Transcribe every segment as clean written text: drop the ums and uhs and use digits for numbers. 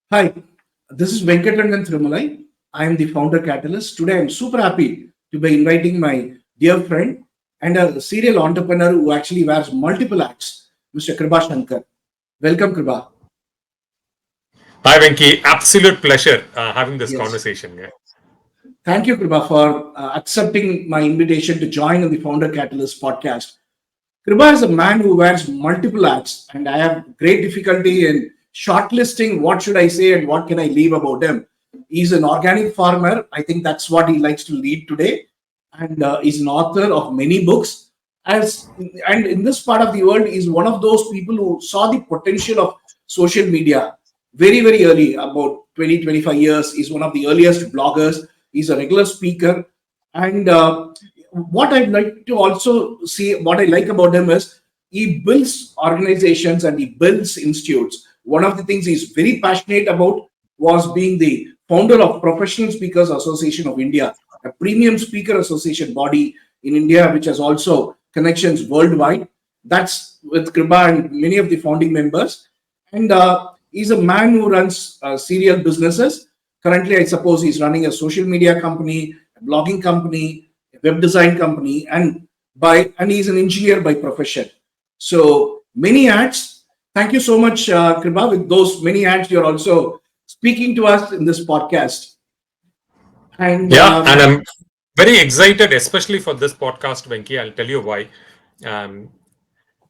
Hi, this is Venkatarangan Thirumalai. I am the founder catalyst. Today, I'm super happy to be inviting my dear friend and a serial entrepreneur who actually wears multiple hats, Mr. Kiruba Shankar. Welcome, Kiruba. Hi, Venki. Absolute pleasure having this Yes. conversation. Yeah. Thank you, Kiruba, for accepting my invitation to join on the Founder Catalyst podcast. Kiruba is a man who wears multiple hats, and I have great difficulty in shortlisting what should I say and what can I leave about him. He's an organic farmer. I think that's what he likes to lead today, and he's an author of many books. As and in this part of the world, he's one of those people who saw the potential of social media very early, about 20-25 years. He's one of the earliest bloggers. He's a regular speaker, and what I'd like to also see, what I like about him is he builds organizations and he builds institutes. One of the things he's very passionate about was being the founder of Professional Speakers Association of India, a premium speaker association body in India, which has also connections worldwide. That's with Kriba and many of the founding members. And he's a man who runs serial businesses. Currently, I suppose he's running a social media company, a blogging company, web design company, and he's an engineer by profession. So many ads. Thank you so much, Kriba. With those many ads, you're also speaking to us in this podcast. And Yeah, and I'm very excited, especially for this podcast, Venki. I'll tell you why. Um,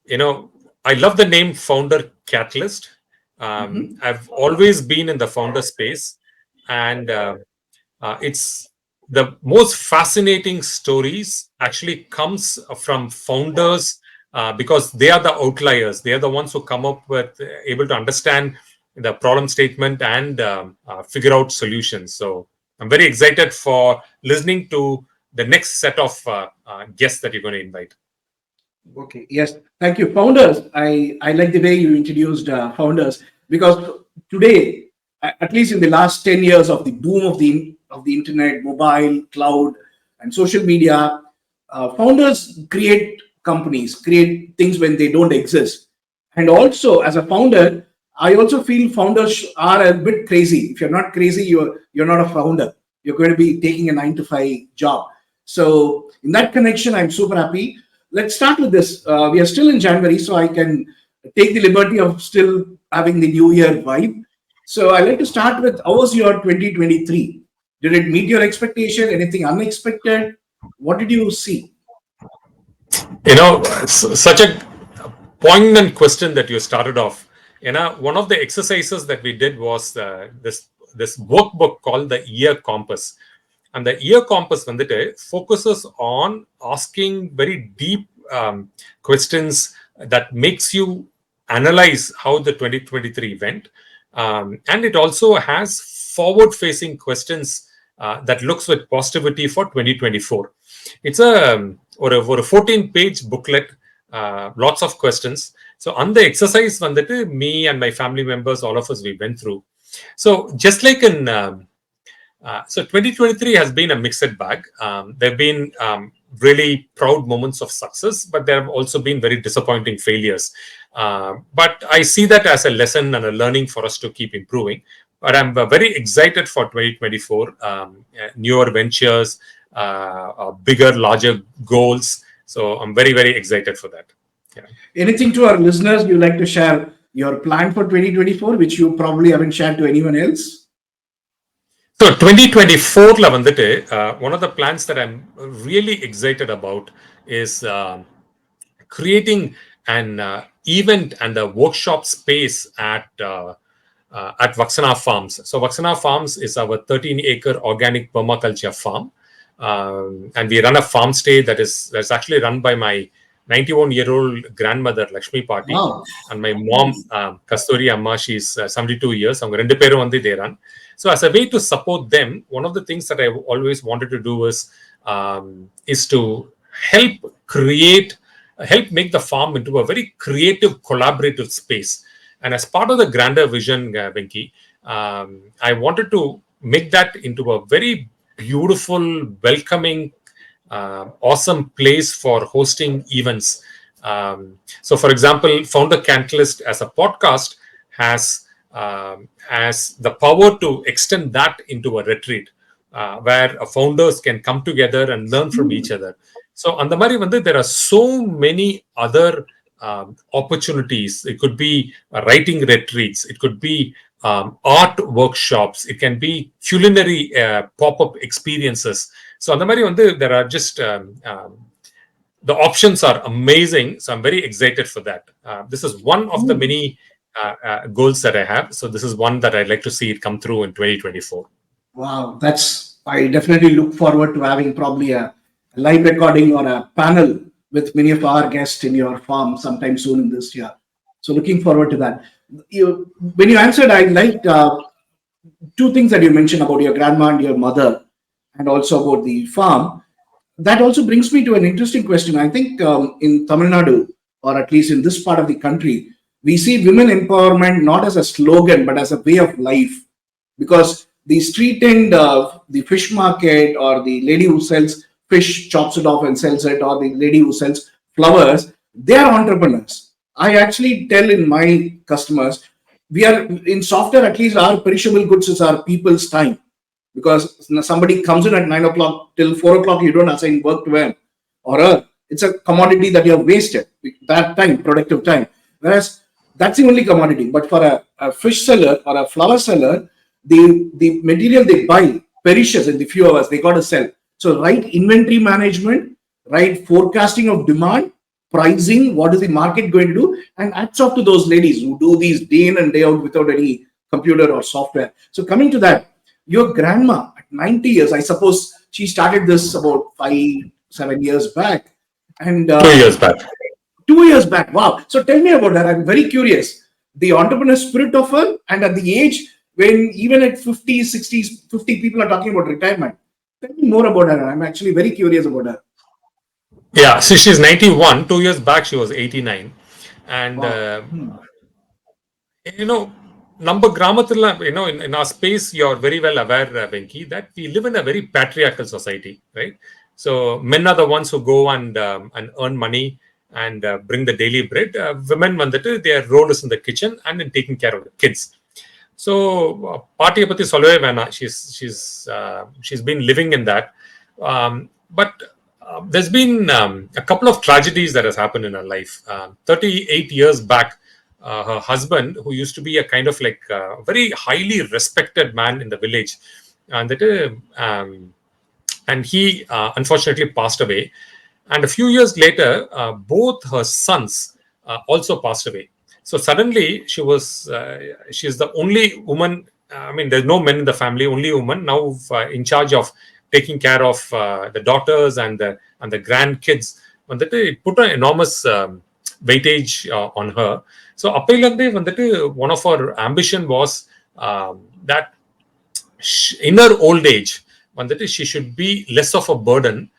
you know, I love the name Founder Catalyst. mhm. I've always been in the founder space, and it's the most fascinating stories actually comes from founders because they are the outliers. They are the ones who come up with able to understand the problem statement and figure out solutions. So I'm very excited for listening to the next set of guests that you're going to invite. Okay, yes, thank you. Founders, I like the way you introduced founders, because today, at least in the last 10 years of the boom of the internet, mobile, cloud, and social media, founders create companies, create things when they don't exist. And also, as a founder, I also feel founders are a bit crazy. If you're not crazy, you're not a founder. You're going to be taking a 9 to 5 job. So in that connection, I'm super happy. Let's start with this. We are still in January, so I can take the liberty of still having the New Year vibe. So I like to start with, how was your 2023? Did it meet your expectation? Anything unexpected? What did you see? Such a poignant question that you started off. One of the exercises that we did was this workbook called the Year Compass. And the Year Compass focuses on asking very deep questions that makes you analyze how the 2023 went. And it also has forward-facing questions that looks with positivity for 2024. It's ஒரு 14-page booklet, lots of questions. So on the exercise me and my family members, all of us, we went through. So just like in so 2023 has been a mixed bag. There have been really proud moments of success, but there have also been very disappointing failures. But I see that as a lesson and a learning for us to keep improving. But I'm very excited for 2024, newer ventures, bigger, larger goals. So I'm very excited for that. Yeah. Anything to our listeners you like to share your plan for 2024, which you probably haven't shared to anyone else? So 2024 one of the plans that I'm really excited about is creating an event and a workshop space at Vaksana Farms. So Vaksana Farms is our 13-acre organic permaculture farm. And we run a farm stay that's actually run by my 91-year-old grandmother, Lakshmi Pati, Wow. and my mom, Kasturi Amma. She's 72 years. They run. So as a way to support them, one of the things that I always wanted to do is to help make the farm into a very creative, collaborative space. And as part of the grander vision, Venki, I wanted to make that into a very beautiful, welcoming, awesome place for hosting events. So, for example, Founder Catalyst as a podcast has as the power to extend that into a retreat where founders can come together and learn from each other. So on the Mari Vande, there are so many other opportunities. It could be writing retreats. It could be art workshops. It can be culinary pop-up experiences. So on the Mari Vande, there are just the options are amazing. So I'm very excited for that. This is one of the many goals that I have. So this is one that I'd like to see it come through in 2024. Wow, I definitely look forward to having probably a live recording or a panel with many of our guests in your farm sometime soon in this year. So looking forward to that. When you answered, I liked two things that you mentioned about your grandma and your mother, and also about the farm. That also brings me to an interesting question. I think in Tamil Nadu, or at least in this part of the country, we see women empowerment not as a slogan, but as a way of life. Because the street end, the fish market, or the lady who sells fish, chops it off and sells it, or the lady who sells flowers, they are entrepreneurs. I actually tell in my customers, we are in software, at least our perishable goods is our people's time. Because somebody comes in at 9 o'clock till 4 o'clock, you don't assign work to them or her. It's a commodity that you have wasted, that time, productive time. Whereas that's the only commodity. But for a fish seller or a flower seller, the material they buy perishes in the few hours. They got to sell. So right inventory management, right forecasting of demand, pricing, what is the market going to do, and hats off to those ladies who do these day in and day out without any computer or software. So coming to that, your grandma at 90 years, I suppose she started this about 5-7 years back. And 2 years back. 2 years back. Wow. So tell me about her. I'm very curious. The entrepreneur spirit of her, and at the age when even at 50s, 60s, 50 people are talking about retirement. Tell me more about her. I'm actually very curious about her. Yeah, so she's 91. 2 years back, she was 89. And, Wow. you know, number gramathilla, in our space, you're very well aware, Venki, that we live in a very patriarchal society, right? So men are the ones who go and earn money and bring the daily bread. Women, their role is in the kitchen and in taking care of the kids. So, party pati solve vena. She's been living in that, but there's been a couple of tragedies that has happened in her life. 38 years back, her husband, who used to be a kind of like very highly respected man in the village, and he unfortunately passed away. And a few years later, both her sons also passed away. So suddenly she's the only woman. I mean, there's no men in the family, only woman now in charge of taking care of the daughters and the grandkids. And that it put an enormous weightage on her. So one of her ambition was that in her old age, she should be less of a burden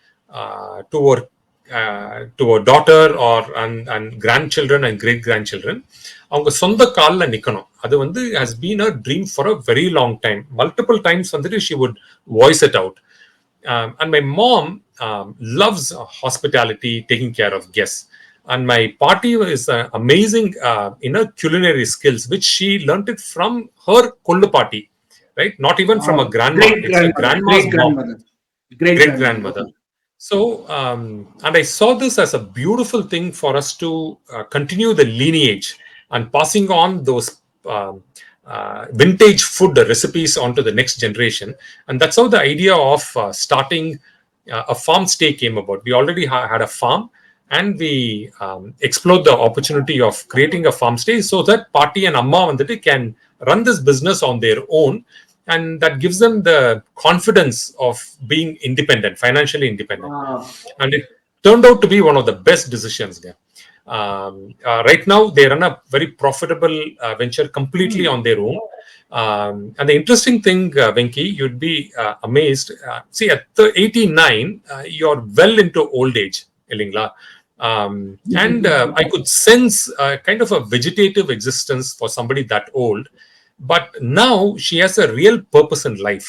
to her daughter or and grandchildren and great grandchildren. அவங்க சொந்த கால்ல நிக்கணும். அது has been a dream for a very long time. Multiple times she would voice it out. And my mom loves hospitality, taking care of guests. And my party is amazing culinary skills, which she learnt it from her kollu party, right? Not even from a grandma. It's a grandma's mom. Great grandmother. So, and I saw this as a beautiful thing for us to continue the lineage and passing on those vintage food recipes onto the next generation. And that's how the idea of starting a farm stay came about. We already had a farm, and we explored the opportunity of creating a farm stay so that Party and Amma can run this business on their own. And that gives them the confidence of being independent, financially independent. And it turned out to be one of the best decisions there. Right now, they run a very profitable venture completely on their own. And the interesting thing, Venki, you'd be amazed. See, at 89, you're well into old age, Illingla. And I could sense kind of a vegetative existence for somebody that old. But now she has a real purpose in life.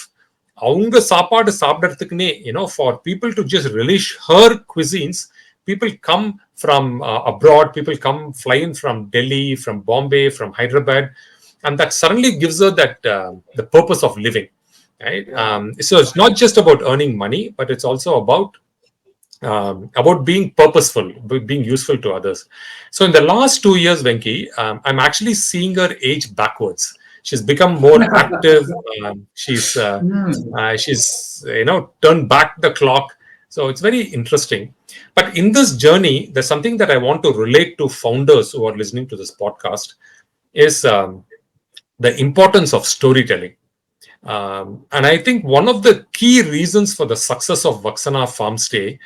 அவங்க சாப்பாடு சாப்பிடறதுக்குனே, for people to just relish her cuisines, people come from abroad, people come flying from Delhi, from Bombay, from Hyderabad, and that suddenly gives her that the purpose of living, right? So it's not just about earning money, but it's also about being purposeful, being useful to others. So in the last 2 years, Venki, I'm actually seeing her age backwards. She's become more active. She's turned back the clock. So it's very interesting. But in this journey, there's something that I want to relate to founders who are listening to this podcast is the importance of storytelling. And I think one of the key reasons for the success of Vaksana Farmstay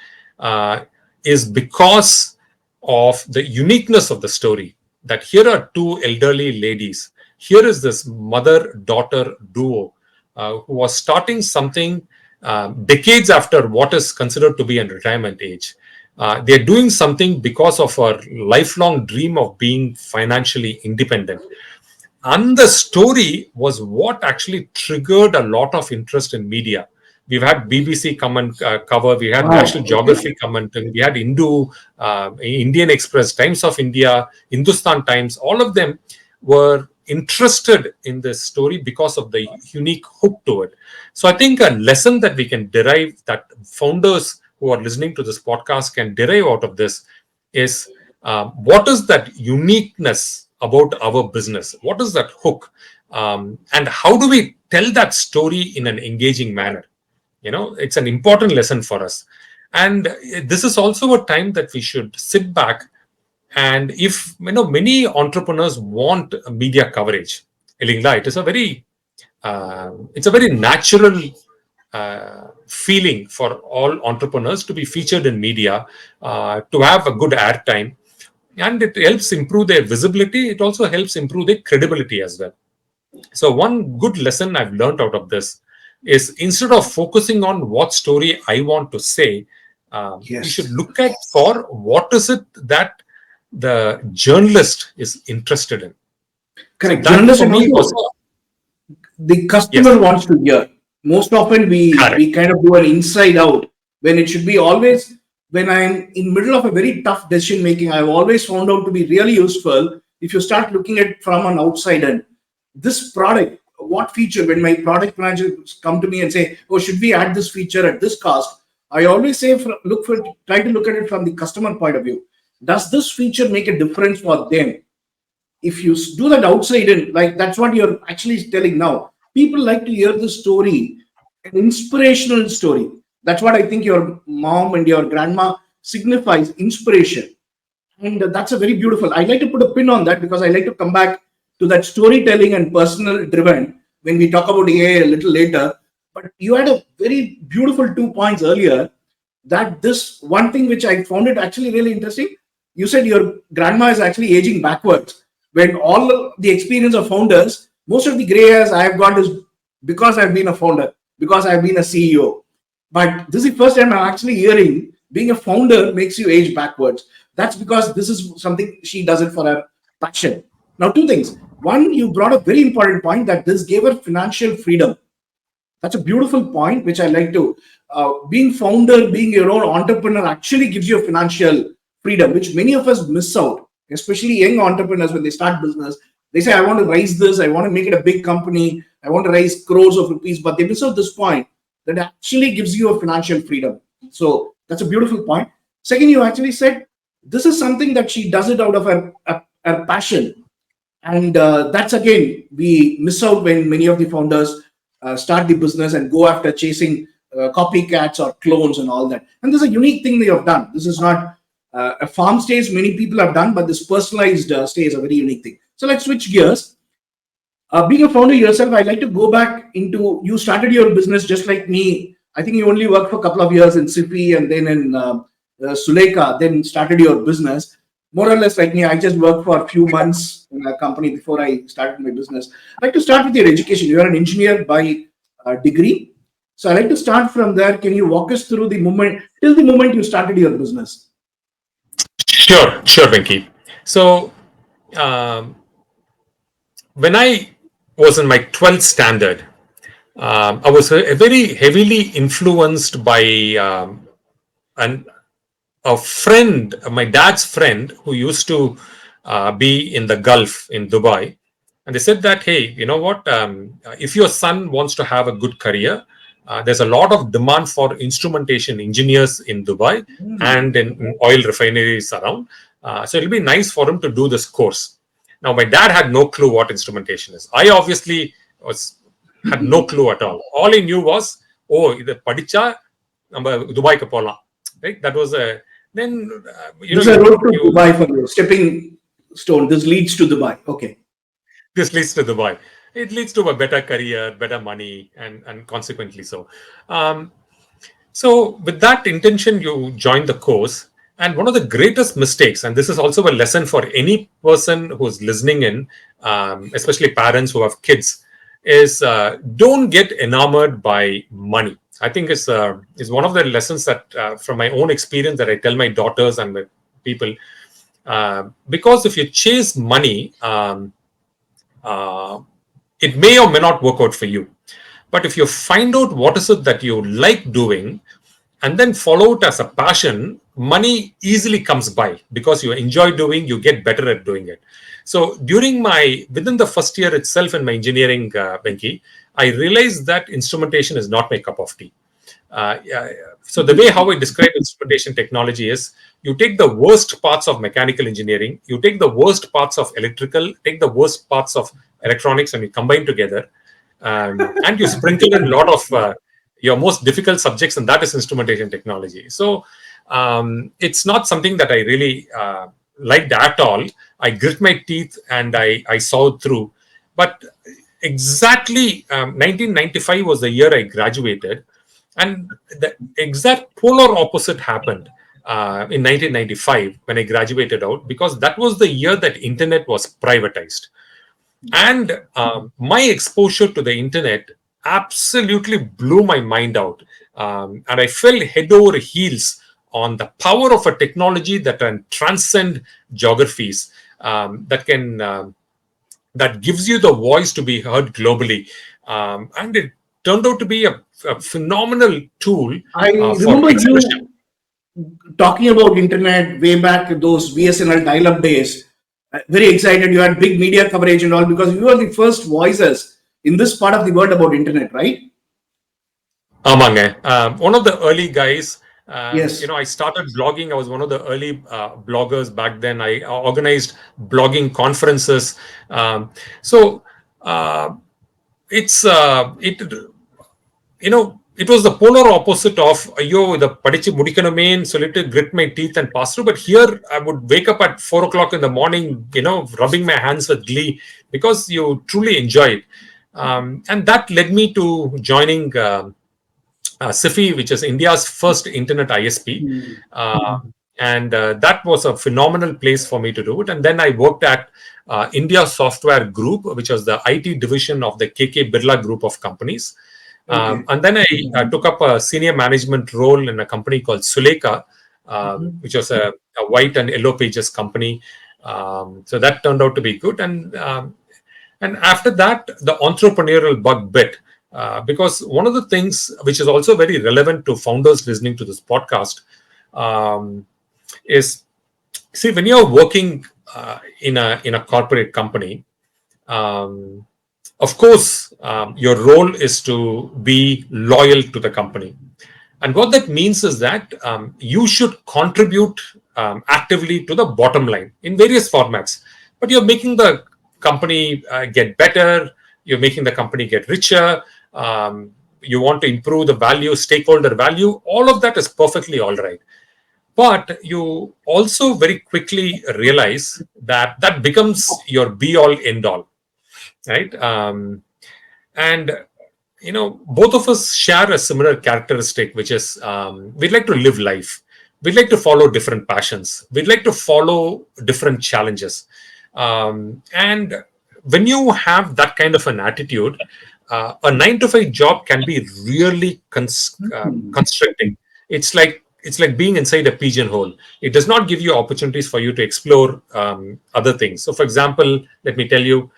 is because of the uniqueness of the story. That here are two elderly ladies. Here is this mother-daughter duo who was starting something decades after what is considered to be a retirement age. They're doing something because of our lifelong dream of being financially independent. And the story was what actually triggered a lot of interest in media. We've had BBC come and cover. We had National Geographic come and we had Indian Express, Times of India, Hindustan Times. All of them were interested in this story because of the unique hook to it. So I think a lesson that we can derive, that founders who are listening to this podcast can derive out of this, is what is that uniqueness about our business? What is that hook? And how do we tell that story in an engaging manner? It's an important lesson for us. And this is also a time that we should sit back. And if many entrepreneurs want media coverage, it is a very natural feeling for all entrepreneurs to be featured in media, to have a good airtime, and it helps improve their visibility. It also helps improve their credibility as well. So one good lesson I've learned out of this is, instead of focusing on what story I want to say, we should look at for what is it that the journalist is interested in. Correct. So Journalist for me was the customer wants to hear. Most often we kind of do an inside out, when it should be always, when I'm in middle of a very tough decision making, I've always found out to be really useful if you start looking at it from an outside end. This product, what feature, when my product managers come to me and say, oh, should we add this feature at this cost? I always say, try to look at it from the customer point of view. Does this feature make a difference for them? If you do that outside in, like that's what you're actually telling now. People like to hear the story, an inspirational story. That's what I think your mom and your grandma signifies, inspiration. And that's a very beautiful. I'd like to put a pin on that, because I like to come back to that storytelling and personal driven when we talk about AI a little later. But you had a very beautiful 2 points earlier, that this one thing which I found it actually really interesting. You said your grandma is actually aging backwards. When all the experience of founders, most of the gray hairs I have got is because I've been a founder, because I've been a CEO. But this is the first time I'm actually hearing being a founder makes you age backwards. That's because this is something she does it for her passion. Now, 2 things. One, you brought a very important point, that this gave her financial freedom. That's a beautiful point, which I like to. Being founder, being your own entrepreneur actually gives you a financial freedom, which many of us miss out, especially young entrepreneurs. When they start business, they say, I want to raise this, I want to make it a big company, I want to raise crores of rupees, but they miss out this point that actually gives you a financial freedom. So that's a beautiful point. Second, you actually said this is something that she does it out of her passion. And that's, again, we miss out when many of the founders start the business and go after chasing copycats or clones and all that. And this is a unique thing they have done. This is not a farm stays many people have done, but this personalized stay is a very unique thing. So let's switch gears. Being a founder yourself, I'd like to go back into, you started your business just like me. I think you only worked for a couple of years in Sippy and then in Suleka, then started your business. More or less like me, I just worked for a few months in a company before I started my business. I'd like to start with your education. You are an engineer by degree. So I'd like to start from there. Can you walk us through the moment, till the moment you started your business? Sure, Venki. So when I was in my 12th standard, I was very heavily influenced by a friend, my dad's friend, who used to be in the Gulf in Dubai. And they said that, hey, you know what? If your son wants to have a good career, there's a lot of demand for instrumentation engineers in Dubai and in oil refineries around. So it'll be nice for him to do this course. Now, my dad had no clue what instrumentation is. I obviously had no clue at all. All he knew was, oh, idu padicha, நம்ம துபாய்க்கு போலாம். Right? That was a then This is a road to Dubai for you. Stepping stone. This leads to Dubai. Okay. This leads to Dubai. It leads to a better career, better money, and consequently so. So with that intention, you join the course. And one of the greatest mistakes, and this is also a lesson for any person who's listening in, especially parents who have kids, is don't get enamored by money. I think is one of the lessons that from my own experience that I tell my daughters and my people. Because if you chase money, it may or may not work out for you. But if you find out what is it that you like doing and then follow it as a passion, money easily comes by because you enjoy doing, you get better at doing it. So within the first year itself in my engineering, Venki, I realized that instrumentation is not my cup of tea. So the way how I describe instrumentation technology is you take the worst parts of mechanical engineering, you take the worst parts of electrical, take the worst parts of electronics and you combine together and you sprinkle in a lot of your most difficult subjects, and that is instrumentation technology. So it's not something that I really liked at all. I grit my teeth and I saw it through. But exactly 1995 was the year I graduated. And the exact polar opposite happened in 1995 when I graduated out, because that was the year that internet was privatized. And my exposure to the internet absolutely blew my mind out. And I fell head over heels on the power of a technology that can transcend geographies, that gives you the voice to be heard globally. And it turned out to be a phenomenal tool. I remember you talking about internet way back in those VSNL dial-up days. Very excited. You had big media coverage and all because you were the first voices in this part of the world about internet, right? One of the early guys. Yes. I started blogging. I was one of the early bloggers back then. I organized blogging conferences. It was the polar opposite of ஐயோ இதை படிச்சு முடிக்கணுமேன்னு சொல்லிட்டு grit my teeth and pass through. But here I would wake up at 4 o'clock in the morning, rubbing my hands with glee because you truly enjoy it. And that led me to joining SIFI, which is India's first internet ISP. And that was a phenomenal place for me to do it. And then I worked at India Software Group, which was the IT division of the KK Birla group of companies. And then I took up a senior management role in a company called Suleka, which was a white and yellow pages company. So that turned out to be good. And after that, the entrepreneurial bug bit. Because one of the things which is also very relevant to founders listening to this podcast is, see, when you're working in a corporate company, of course, your role is to be loyal to the company. And what that means is that you should contribute actively to the bottom line in various formats. But you're making the company get better, you're making the company get richer, you want to improve the value, stakeholder value, all of that is perfectly all right. But you also very quickly realize that that becomes your be-all, end-all. Right. And both of us share a similar characteristic, which is we'd like to live life. We'd like to follow different passions. We'd like to follow different challenges. And when you have that kind of an attitude, a 9-to-5 job can be really constricting. It's like being inside a pigeonhole. It does not give you opportunities for you to explore other things. So, for example, let me tell you,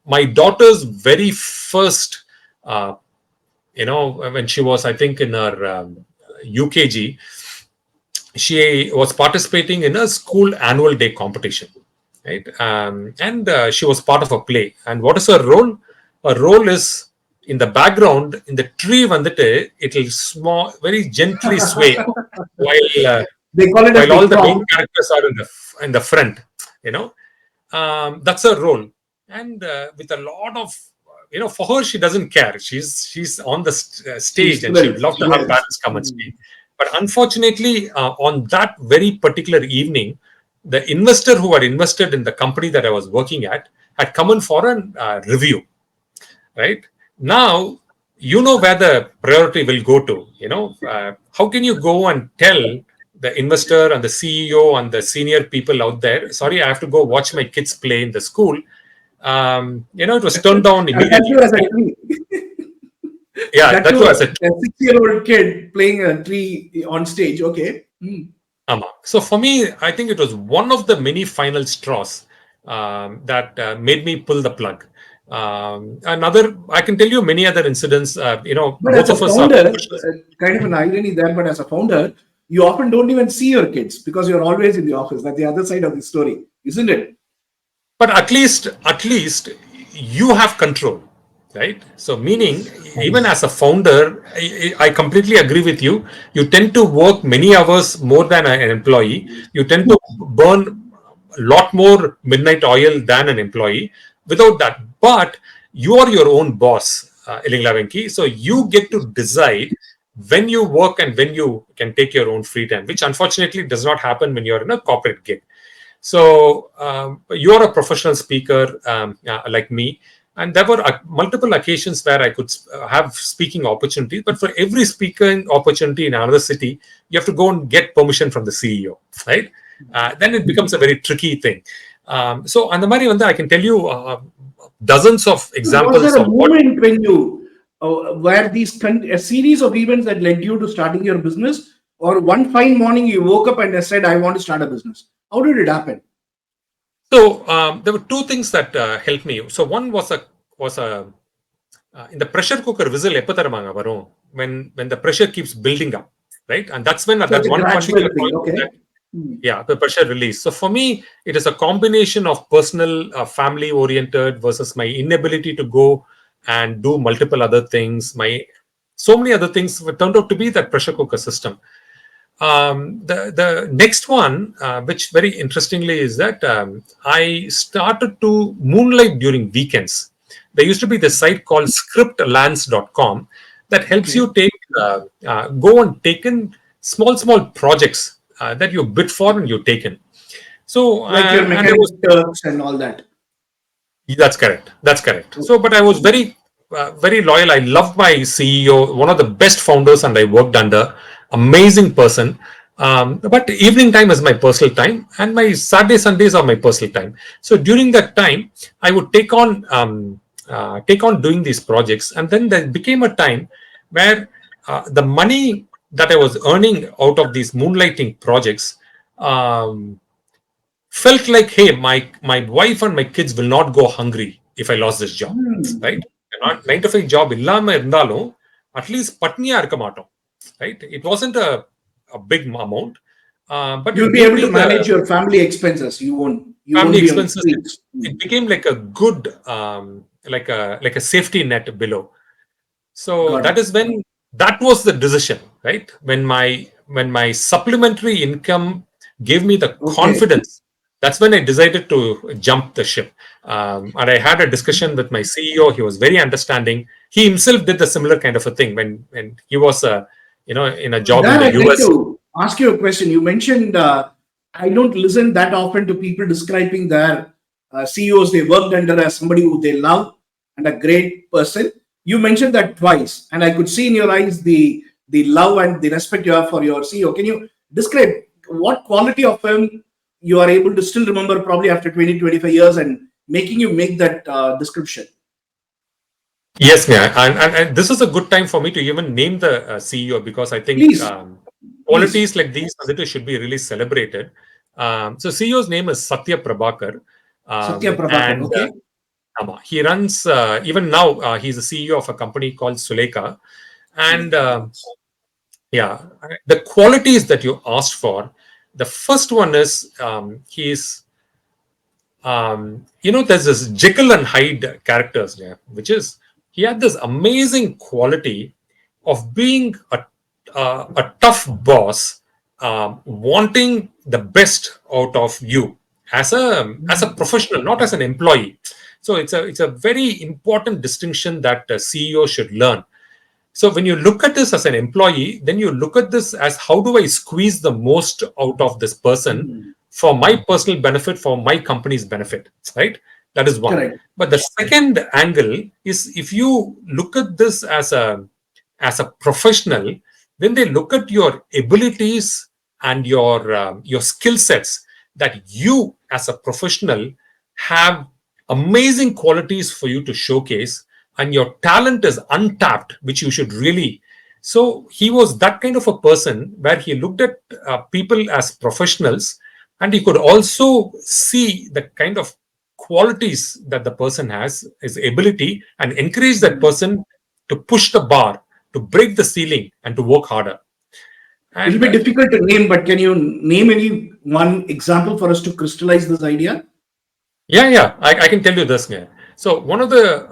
my daughter's very first, when she was, I think, in her UKG, she was participating in a school annual day competition. right? And she was part of a play. And what is her role? Her role is in the background, in the tree, it will small, very gently sway while They call it as while the all the main prop. characters are in the front. You know, that's her role. And with a lot of, for her, she doesn't care. She's on the stage, She's and she would thrilled. love to have Yes. parents come and speak. But unfortunately, on that very particular evening, the investor who had invested in the company that I was working at had come in for a review. Right now, you know where the priority will go to. How can you go and tell the investor and the CEO and the senior people out there, sorry, I have to go watch my kids play in the school. It was turned down And that immediately. too as a tree. Yeah, That that too, was a 6-year-old kid playing a tree on stage. Okay. Hmm. So for me, I think it was one of the many final straws that made me pull the plug. I can tell you many other incidents. But Both as a of us are founder, professionals. kind of an irony there, but as a founder, you often don't even see your kids because you're always in the office. That's the other side of the story, isn't it? But at least you have control, right? So meaning, even as a founder, I completely agree with you. You tend to work many hours more than an employee. You tend to burn a lot more midnight oil than an employee. Without that, but you are your own boss, Ilingla Venki. So you get to decide when you work and when you can take your own free time, which unfortunately does not happen when you're in a corporate gig. So you're a professional speaker like me, and there were multiple occasions where I could have speaking opportunities. But for every speaking opportunity in another city, you have to go and get permission from the CEO, right? Then it becomes a very tricky thing. So, and the Mari I can tell you dozens of Was there examples a of what. moment when you were a series of events that led you to starting your business, or one fine morning you woke up and said, "I want to start a business"? How did it happen? So there were two things that helped me. So one was in the pressure cooker whistle எப்ப தருவாங்க வரும் when the pressure keeps building up, right? And that's when at So that it's a one gradual particular thing. point Okay. that, yeah, the pressure release. So for me, it is a combination of personal, family oriented versus my inability to go and do multiple other things. So many other things turned out to be that pressure cooker system. The next one, which very interestingly is that I started to moonlight during weekends. There used to be this site called scriptlands.com that helps Okay. you go and take in small projects that you bid for and you take in. So, Like your and there mechanic was. Turks and all that. That's correct. That's correct. So, but I was very loyal. I loved my CEO, one of the best founders, and I worked under. Amazing person. But evening time is my personal time, and my Saturday Sundays are my personal time. So during that time, I would take on doing these projects, and then there became a time where the money that I was earning out of these moonlighting projects. Felt like, hey, my wife and my kids will not go hungry if I lost this job, Hmm. right? Not 9 to 5 job இல்லாம இருந்தாலும் at least பட்னியா இருக்க மாட்டோம், right? It wasn't a big amount, but it You'll be gave able me to the manage your family expenses. You won't. You family won't be on the expenses. streets. It became like a good, like a safety net below. So Got that it. is when that was the decision, right? When my supplementary income gave me the Okay. confidence, that's when I decided to jump the ship. And I had a discussion with my CEO. He was very understanding. He himself did the similar kind of a thing when he was in a job in There, the I'd like US. to ask you a question. You mentioned I don't listen that often to people describing their CEOs they worked under as somebody who they love and a great person. You mentioned that twice, and I could see in your eyes the love and the respect you have for your CEO. Can you describe what quality of him you are able to still remember probably after 20-25 years and making you make that description? Yes, yeah, and this is a good time for me to even name the CEO, because I think Please, please. qualities like these should be really celebrated. So CEO's name is Satya Prabhakar, Satya Prabhakar. and Okay. he runs even now. He's the CEO of a company called Suleka, and yeah, the qualities that you asked for. The first one is there's this Jekyll and Hyde characters, yeah, which is he had this amazing quality of being a tough boss, wanting the best out of you as a professional, not as an employee. So it's a very important distinction that a CEO should learn. So when you look at this as an employee, then you look at this as how do I squeeze the most out of this person for my personal benefit, for my company's benefit, right? That is one. Correct. But the second angle is if you look at this as a professional, then they look at your abilities and your skill sets that you as a professional have amazing qualities for you to showcase, and your talent is untapped, which you should really. So he was that kind of a person where he looked at people as professionals, and he could also see the kind of qualities that the person has, his ability, and encourage that person to push the bar, to break the ceiling, and to work harder. It'll And be difficult to name, but can you name any one example for us to crystallize this idea? yeah, I can tell you this. Yeah. So one of the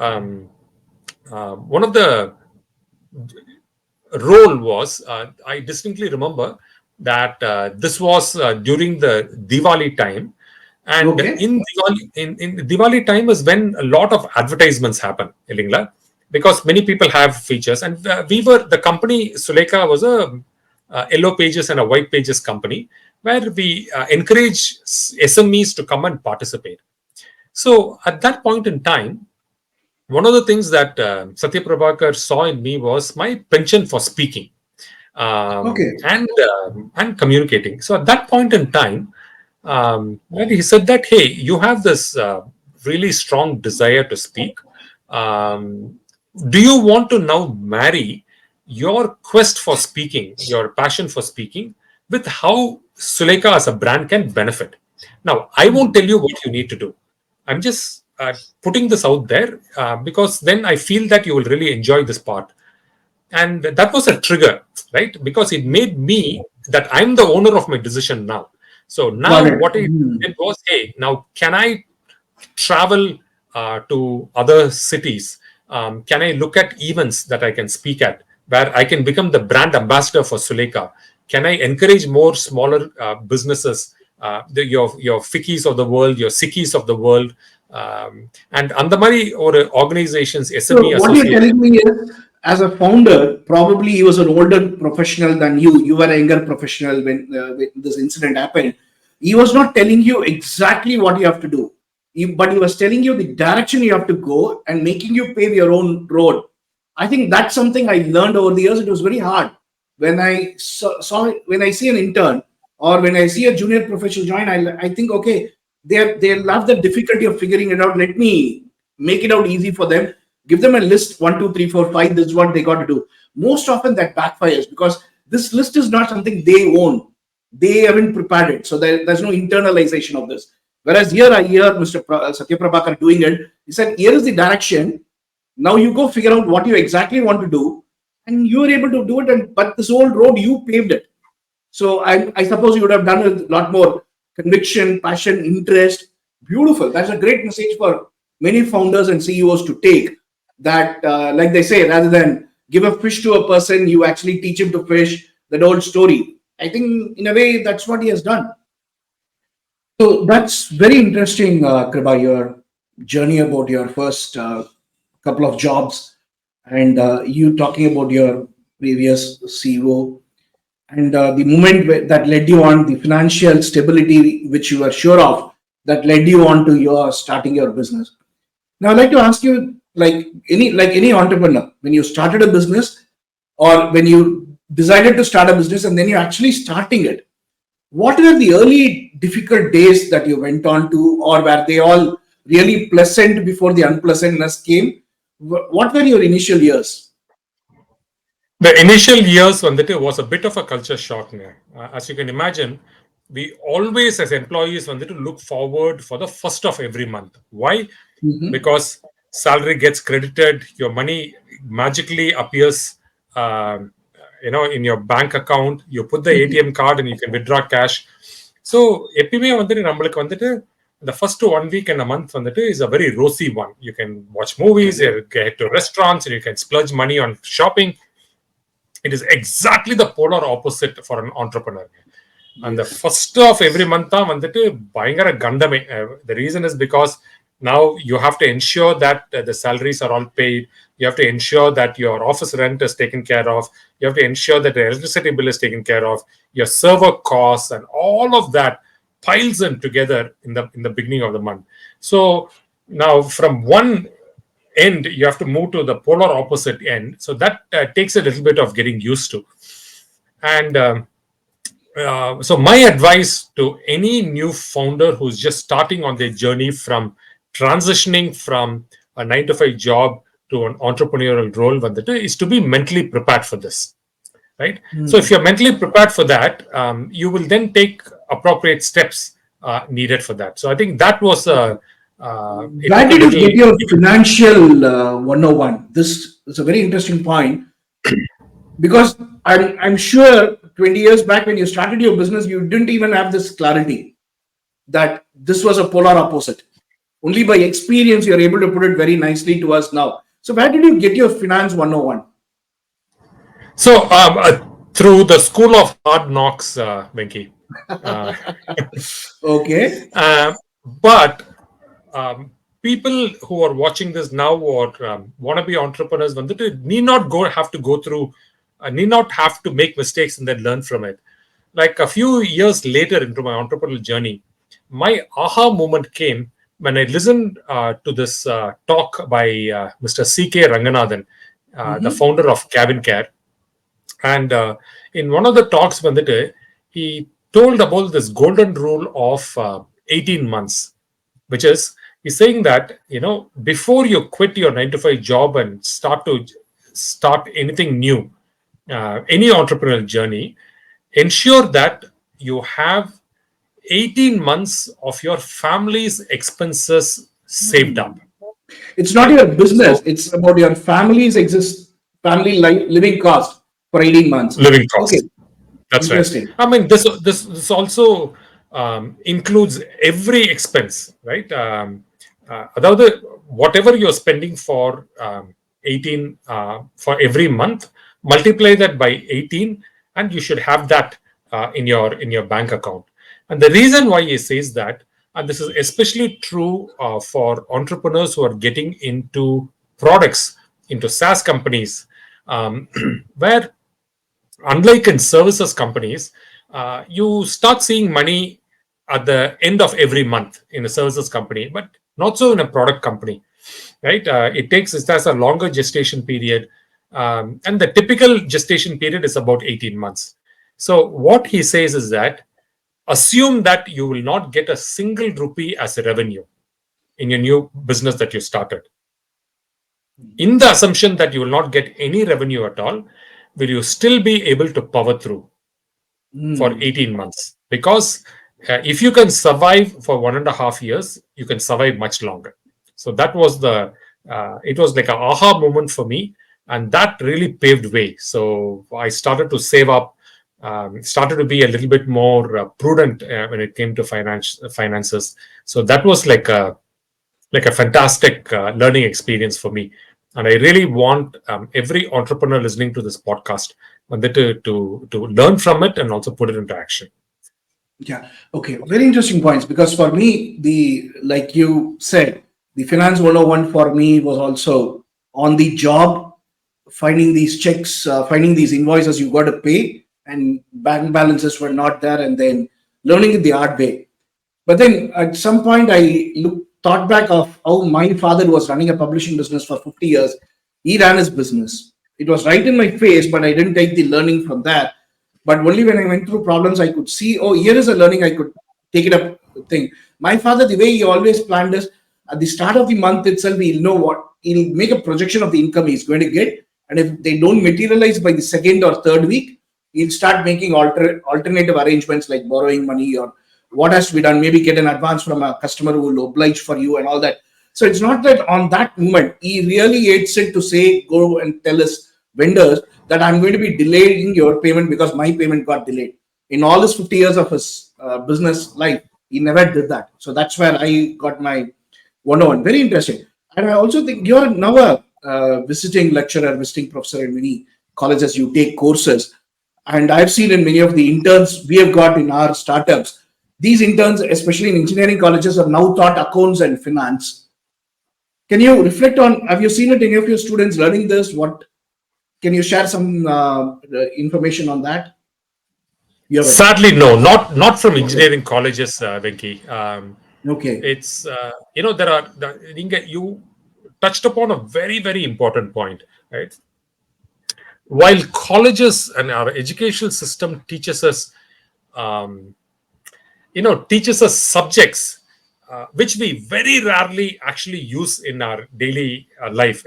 role was I distinctly remember that this was during the Diwali time, and Okay. in Diwali time is when a lot of advertisements happen, Illingla, because many people have features, and the company Suleka was a yellow pages and a white pages company where we encourage SMEs to come and participate. So at that point in time, one of the things that Satya Prabhakar saw in me was my penchant for speaking, Okay. and communicating. So at that point in time, when he said that, hey, you have this really strong desire to speak. Do you want to now marry your quest for speaking, your passion for speaking, with how Suleka as a brand can benefit? Now, I won't tell you what you need to do. I'm just putting this out there because then I feel that you will really enjoy this part. And that was a trigger, right? Because it made me that I'm the owner of my decision now. So Got now it. what I did was, hey, now can I travel to other cities? Can I look at events that I can speak at where I can become the brand ambassador for Suleka? Can I encourage more smaller businesses, your Fikis of the world, your Sikis of the world, and Andamari or organizations, So SME what you're associations? telling me is, as a founder, probably he was an older professional than you. You were a younger professional when this incident happened. He was not telling you exactly what you have to do, but he was telling you the direction you have to go and making you pave your own road. I think that's something I learned over the years. It was very hard when I when I see an intern or when I see a junior professional join. I think, okay, they'll have the difficulty of figuring it out. Let me make it out easy for them. Give them a list: 1, 2, 3, 4, 5. This is what they got to do. Most often that backfires because this list is not something they own. They haven't prepared it, so there's no internalization of this. Whereas here I hear Mr. Satya Prabhakar doing it. He said, "Here is the direction. Now you go figure out what you exactly want to do, and you are able to do it. And but this whole road you paved it. So I suppose you would have done a lot more conviction, passion, interest. Beautiful. That's a great message for many founders and CEOs to take. That, like they say, rather than give a fish to a person, you actually teach him to fish. That old story. I think in a way that's what he has done. So that's very interesting, Kriba, your journey about your first couple of jobs and you talking about your previous CEO and the moment that led you on the financial stability, which you were sure of, that led you on to your starting your business. Now, I'd like to ask you, like any entrepreneur, when you started a business or when you decided to start a business and then you're actually starting it, what were the early difficult days that you went on to, or were they all really pleasant before the unpleasantness came? What were your initial years? The initial years when that was a bit of a culture shock. As you can imagine, we always, as employees, wanted to look forward for the first of every month. Why? Mhm. Because salary gets credited, your money magically appears, in your bank account. You put the ATM card and you can withdraw cash. So எப்பயுமே வந்துட்டு நம்மளுக்கு வந்துட்டு the first 1 week and a month is a very rosy one. You can watch movies, you get to restaurants, and you can splurge money on shopping. It is exactly the polar opposite for an entrepreneur. And the first of every month, பயங்கர கண்டமே. The reason is because now you have to ensure that the salaries are all paid. You have to ensure that your office rent is taken care of. You have to ensure that the electricity bill is taken care of. Your server costs and all of that piles in together in the beginning of the month. So now from one end, you have to move to the polar opposite end. So that takes a little bit of getting used to. And so my advice to any new founder who's just starting on their journey from transitioning from a 9-to-5 job to an entrepreneurial role is to be mentally prepared for this, right? So if you're mentally prepared for that, you will then take appropriate steps needed for that. So I think that was where did you get your financial 101? This is a very interesting point, because I'm sure 20 years back when you started your business, you didn't even have this clarity that this was a polar opposite. Only by experience, you're able to put it very nicely to us now. So where did you get your finance 101? So through the school of hard knocks, Venki. Okay. But people who are watching this now or want to be entrepreneurs need not have to make mistakes and then learn from it. Like a few years later into my entrepreneurial journey, my aha moment came when I listened to this talk by Mr. C.K. Ranganathan, the founder of Cabin Care. And in one of the talks, he told about this golden rule of 18 months, which is, he's saying that, before you quit your 9-to-5 job and start anything new, any entrepreneurial journey, ensure that you have 18 months of your family's expenses saved up. It's not your business. It's about your family's family living cost for 18 months. Living cost. Okay. That's right. I mean, this also includes every expense, right? Whatever you're spending for 18 for every month, multiply that by 18, and you should have that in your bank account. And the reason why he says that, and this is especially true for entrepreneurs who are getting into products, into SaaS companies, where unlike in services companies, you start seeing money at the end of every month in a services company, but not so in a product company, right? It has a longer gestation period, and the typical gestation period is about 18 months. So what he says is that assume that you will not get a single rupee as a revenue in your new business that you started. In the assumption that you will not get any revenue at all, will you still be able to power through for 18 months? Because if you can survive for 1.5 years, you can survive much longer. So that was it was like an aha moment for me, and that really paved way. So I started to save up, started to be a little bit more prudent when it came to finances. So that was like a fantastic learning experience for me. And I really want every entrepreneur listening to this podcast to learn from it and also put it into action. Yeah. Okay. Very interesting points, because for me, like you said, the finance 101 for me was also on the job, finding these checks, finding these invoices you got to pay, and bank balances were not there, and then learning it the hard way. But then at some point, I thought back of how my father was running a publishing business for 50 years. He ran his business. It was right in my face, but I didn't take the learning from that. But only when I went through problems, I could see, oh, here is a learning, I could take it up thing. My father, the way he always planned is, at the start of the month itself, he'll know what, he'll make a projection of the income he's going to get. And if they don't materialize by the second or third week, he'll start making alternative arrangements like borrowing money or what has to be done, maybe get an advance from a customer who will oblige for you and all that. So it's not that on that moment, he really hates it to say, go and tell his vendors that I'm going to be delaying your payment because my payment got delayed. In all his 50 years of his business life, He never did that. So that's where I got my 101. Very interesting. And I also think you're now a visiting lecturer, visiting professor in many colleges. You take courses. And I've seen in many of the interns we have got in our startups, these interns, especially in engineering colleges, are now taught accounts and finance. Can you reflect on, have you seen it, any of your students learning this? What can you share some information on that? Sadly, no, not from engineering colleges, Venki. Okay. It's you touched upon a very, very important point, right? While colleges and our educational system um, teaches us subjects which we very rarely actually use in our daily life.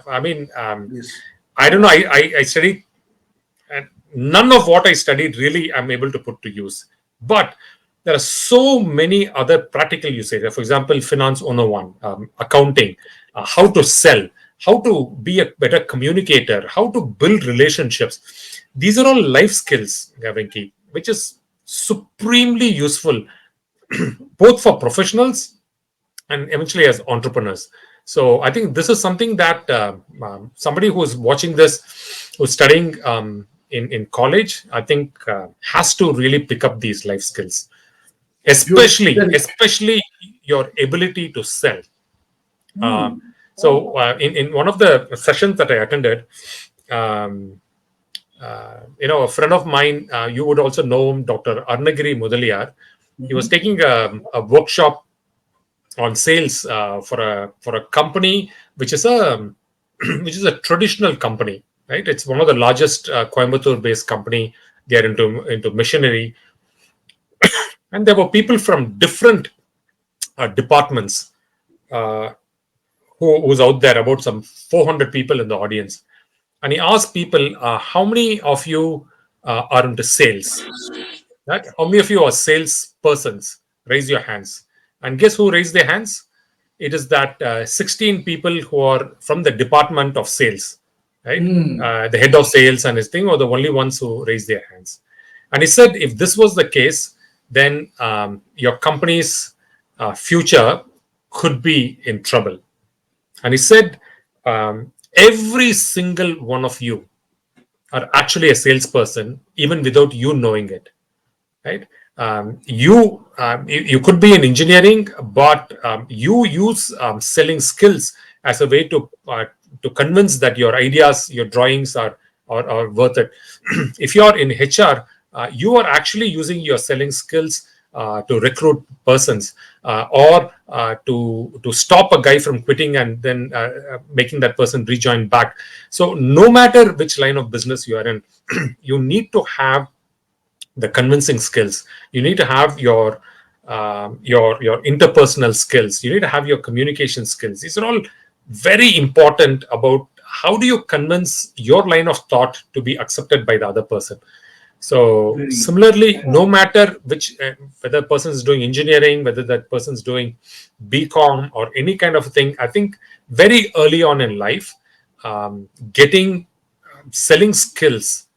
I mean, Yes. I don't know. I studied, and none of what I studied really I'm able to put to use. But there are so many other practical usages. For example, Finance 101, accounting, how to sell, how to be a better communicator, how to build relationships. These are all life skills, Venki, which is supremely useful both for professionals and eventually as entrepreneurs. So I think this is something that somebody who's watching this, who's studying in college, I think has to really pick up these life skills, especially your ability to sell. In one of the sessions that I attended, a friend of mine, you would also know him, Dr. Arnagiri Mudaliar. He was taking a workshop on sales for a company which is a which is a traditional company, right? It's one of the largest Coimbatore-based company. They are into machinery, and there were people from different departments who was out there, about some 400 people in the audience. And he asked people, how many of you are into sales? Right? How many of you are salespersons? Raise your hands. And guess who raised their hands? It is that 16 people who are from the department of sales, right? The head of sales and his thing were the only ones who raised their hands. And he said, if this was the case, then your company's future could be in trouble. And he said, every single one of you are actually a salesperson, even without you knowing it, right? You could be in engineering, but you use selling skills as a way to convince that your ideas, your drawings are worth it. If you are in HR, you are actually using your selling skills to recruit persons or to stop a guy from quitting and then making that person rejoin back. So no matter which line of business you are in, you need to have the convincing skills. You need to have your interpersonal skills. You need to have your communication skills. These are all very important about how do you convince your line of thought to be accepted by the other person. So similarly, no matter which, whether the person is doing engineering, whether that person is doing BCom or any kind of thing, I think very early on in life, getting selling skills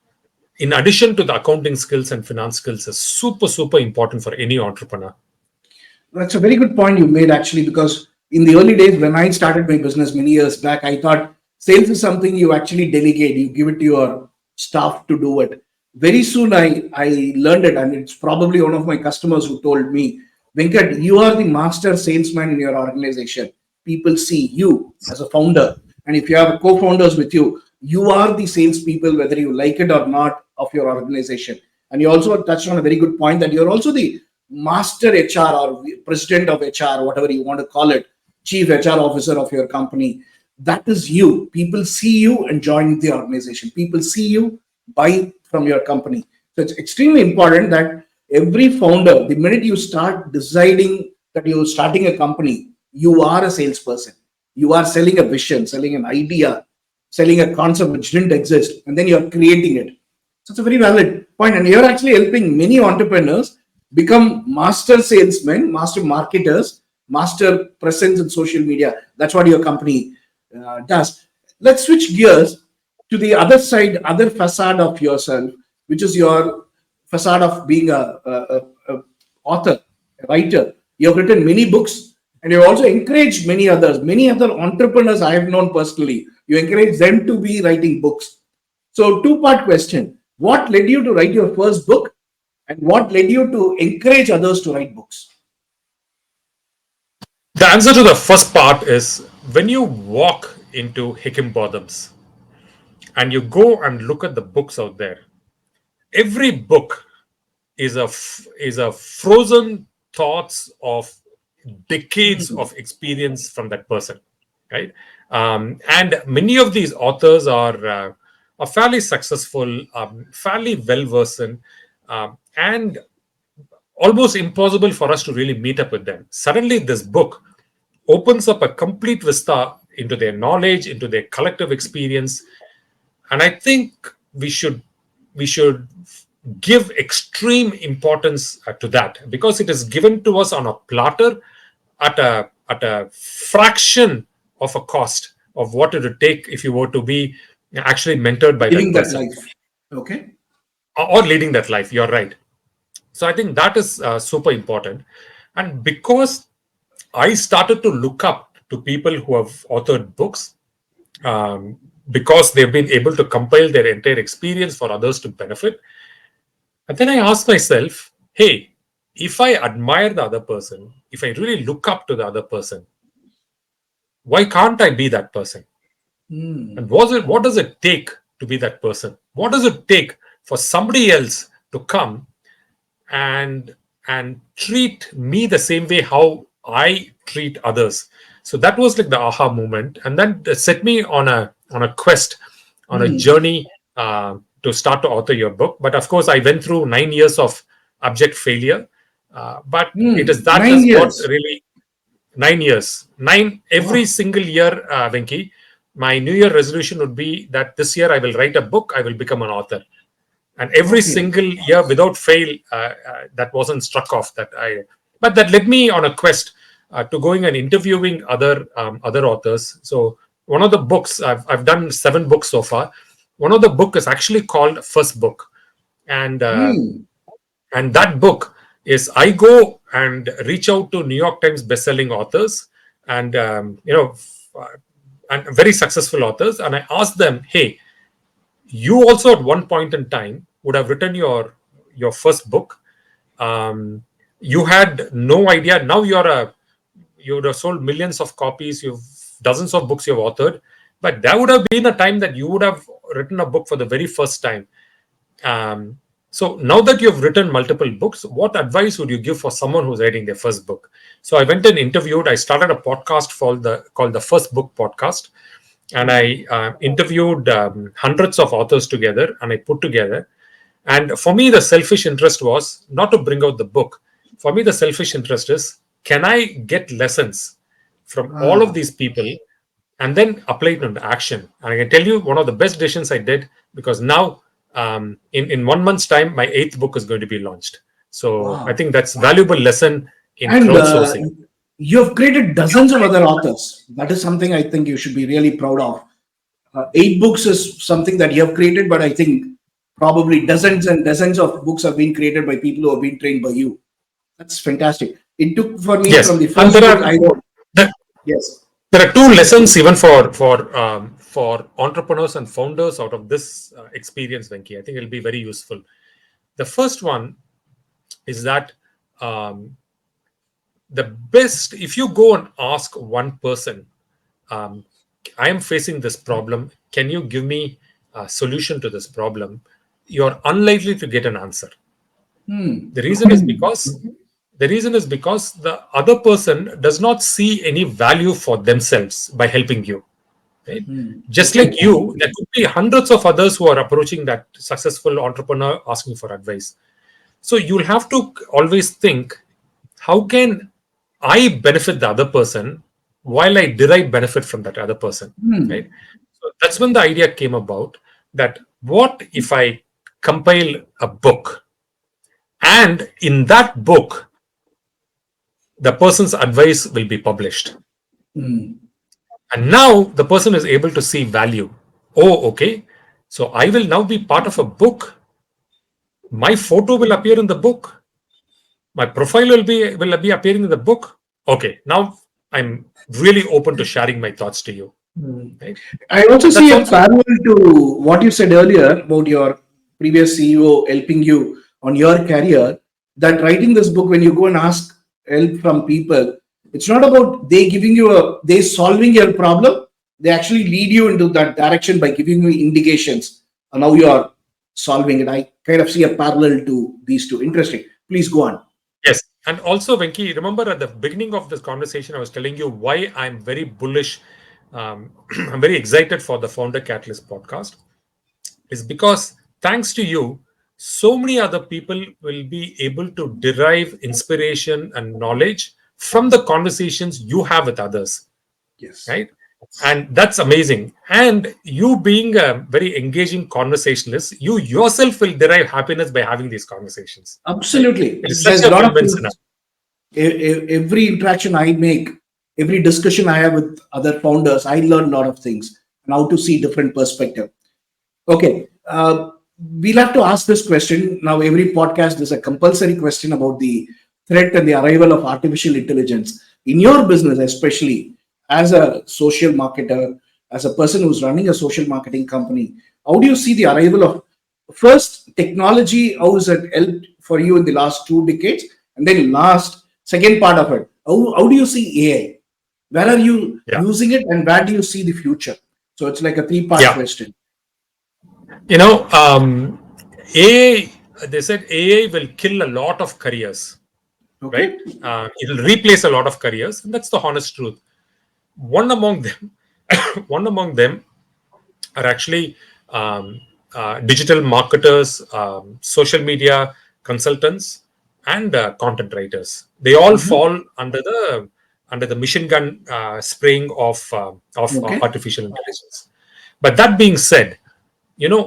in addition to the accounting skills and finance skills is super important for any entrepreneur. That's a very good point you made, actually, because in the early days when I started my business many years back, I thought sales is something you actually delegate, you give it to your staff to do it. Very soon I learned it, and it's probably one of my customers who told me, Venkat, you are the master salesman in your organization. People see you as a founder, and if you have co-founders with you, you are the salespeople, whether you like it or not, of your organization. And you also touched on a very good point that you're also the master HR or president of HR, whatever you want to call it, chief HR officer of your company. That is you. People see you and join the organization. People see you, buy from your company. So it's extremely important that every founder, the minute you start deciding that you're starting a company, you are a salesperson. You are selling a vision, selling an idea, selling a concept which didn't exist, and then you're creating it. So it's a very valid point. And you're actually helping many entrepreneurs become master salesmen, master marketers, master presence in social media. That's what your company does. Let's switch gears to the other side, other facade of yourself, which is your facade of being a author. writer. You have written many books and you also encouraged many others, many other entrepreneurs I have known personally. You encourage them to be writing books. So, two-part question. What led you to write your first book and what led you to encourage others to write books? The answer to the first part is when you walk into Higginbotham's and you go and look at the books out there, every book is a frozen thoughts of decades of experience from that person, right? And many of these authors are fairly successful, fairly well versed, and almost impossible for us to really meet up with them. Suddenly, this book opens up a complete vista into their knowledge, into their collective experience, and I think we should give extreme importance to that because it is given to us on a platter at a fraction of a cost of what it would take if you were to be actually mentored by that Living that person life. Okay. or leading that life. You're right. So I think that is super important. And because I started to look up to people who have authored books, um, because they've been able to compile their entire experience for others to benefit. And then I asked myself, hey, if I admire the other person, if I really look up to the other person, why can't I be that person? And what does it take to be that person? What does it take for somebody else to come and treat me the same way how I treat others? So that was like the aha moment, and then it set me on a quest, on a journey to start to author your book. But of course, I went through 9 years of abject failure. But it is that Nine is what years. really 9 years, nine every Wow. single year, Venki. My New Year resolution would be that this year I will write a book, I will become an author, and every Okay. single year without fail, that wasn't struck off. But that led me on a quest to going and interviewing other authors. So one of the books I've done 7 books so far. One of the book is actually called First Book, and and that book is I go and reach out to New York Times bestselling authors and and very successful authors, and I ask them, hey, you also at one point in time would have written your first book. um, you had no idea. Now you would have sold millions of copies. You've dozens of books you've authored, but there would have been a time that you would have written a book for the very first time. Um, so now that you've written multiple books, what advice would you give for someone who's writing their first book? So I went and interviewed. I started a podcast called the First Book Podcast, and I interviewed hundreds of authors together, and I put together. And for me, the selfish interest was not to bring out the book. For me, the selfish interest is, can I get lessons from all of Ah, these people and then apply it into action? And I can tell you one of the best decisions I did, because now in 1 month's time, my 8th book is going to be launched. So I wow. think that's valuable lesson in And crowdsourcing. you have created dozens of other authors. That is something I think you should be really proud of. 8 books is something that you have created, but I think probably dozens and dozens of books have been created by people who have been trained by you. That's fantastic. It took for me Yes, from the and first book I wrote. there, Yes. there are 2 lessons even for entrepreneurs and founders out of this experience, Venki. I think it'll be very useful. The first one is that um, the best, if you go and ask one person, um, I am facing this problem, can you give me a solution to this problem? You're unlikely to get an answer. The reason is Okay. because the other person does not see any value for themselves by helping you. Right? Just like Okay. you, there could be hundreds of others who are approaching that successful entrepreneur asking for advice. So you'll have to always think, how can I benefit the other person while I derive benefit from that other person? Right. So that's when the idea came about, that what if I compile a book, and in that book the person's advice will be published, and now the person is able to see value. Oh, okay. So I will now be part of a book. My photo will appear in the book. My profile will be appearing in the book. Okay, now I'm really open to sharing my thoughts to you. Right? I also And that's see a also parallel to what you said earlier about your previous CEO helping you on your career. That writing this book, when you go and ask help from people, it's not about they solving your problem. They actually lead you into that direction by giving you indications on how you are solving it. I kind of see a parallel to these two. Interesting. Please go on. yes. And also, Venki, remember at the beginning of this conversation, I was telling you why I'm very bullish. I'm very excited for the Founder Catalyst podcast. Is because thanks to you, so many other people will be able to derive inspiration and knowledge from the conversations you have with others, Yes. right? And that's amazing. And you being a very engaging conversationalist, you yourself will derive happiness by having these conversations, right? Absolutely. It is such There's a a lot of win-win things. scenario. Every interaction I make, every discussion I have with other founders, I learn a lot of things and how to see different perspective. Okay, we'll have to ask this question now. Every podcast is a compulsory question about the threat and the arrival of artificial intelligence in your business, especially as a social marketer, as a person who's running a social marketing company. How do you see the arrival of first technology? How has it helped for you in the last 2 decades? And then last second part of it, how do you see AI? Where are you Yeah. using it, and where do you see the future? So it's like a three-part Yeah. question. You know, AI, they said AI will kill a lot of careers, right? Okay. It'll replace a lot of careers, and that's the honest truth. One among them, one among them are actually um, digital marketers, social media consultants, and content writers. They all Mhm. fall under the machine gun spraying of Okay. artificial intelligence. But that being said, you know,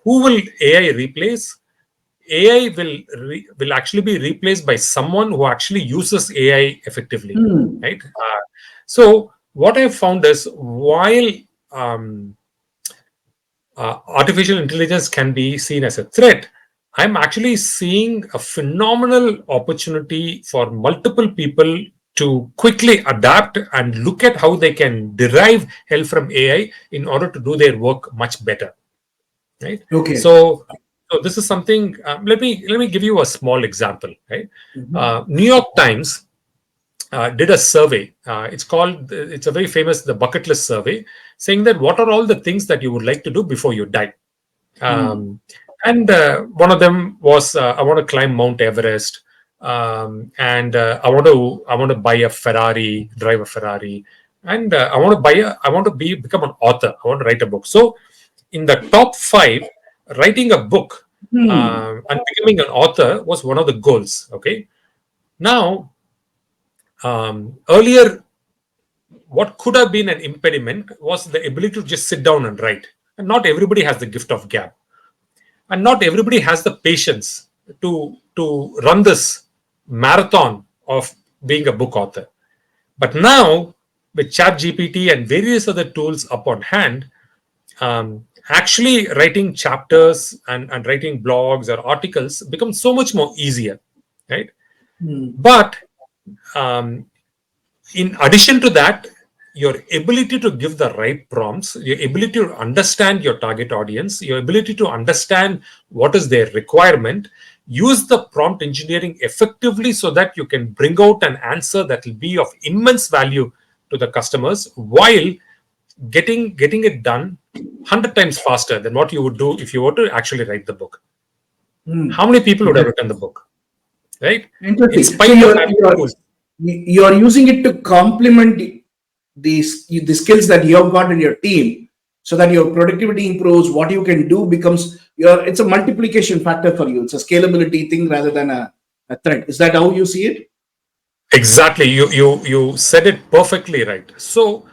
who will AI replace? AI will actually be replaced by someone who actually uses AI effectively, Hmm. right? So what I've found is while um, artificial intelligence can be seen as a threat, I'm actually seeing a phenomenal opportunity for multiple people to quickly adapt and look at how they can derive help from AI in order to do their work much better, right? Okay. So this is something. Let me give you a small example, right? Mhm. New York Times did a survey. It's a very famous the bucket list survey, saying that what are all the things that you would like to do before you die. Hmm. And one of them was I want to climb Mount Everest, and I want to buy a Ferrari, drive a Ferrari, and I want to become an author. I want to write a book. So in the top five, writing a book Hmm. and becoming an author was one of the goals. Okay, now earlier what could have been an impediment was the ability to just sit down and write, and not everybody has the gift of gab, and not everybody has the patience to run this marathon of being a book author. But now with chat gpt and various other tools upon hand, actually writing chapters and writing blogs or articles becomes so much more easier, right? Hmm. But um, in addition to that, your ability to give the right prompts, your ability to understand your target audience, your ability to understand what is their requirement, use the prompt engineering effectively so that you can bring out an answer that will be of immense value to the customers while getting it done 100 times faster than what you would do if you were to actually write the book. Hmm. How many people would have Interesting. written the book, right? In Interesting. So spite of having tools. you're using it to complement the skills that you have got in your team, so that your productivity improves. What you can do becomes your. It's a multiplication factor for you. It's a scalability thing rather than a threat. Is that how you see it? Exactly. You said it perfectly right. So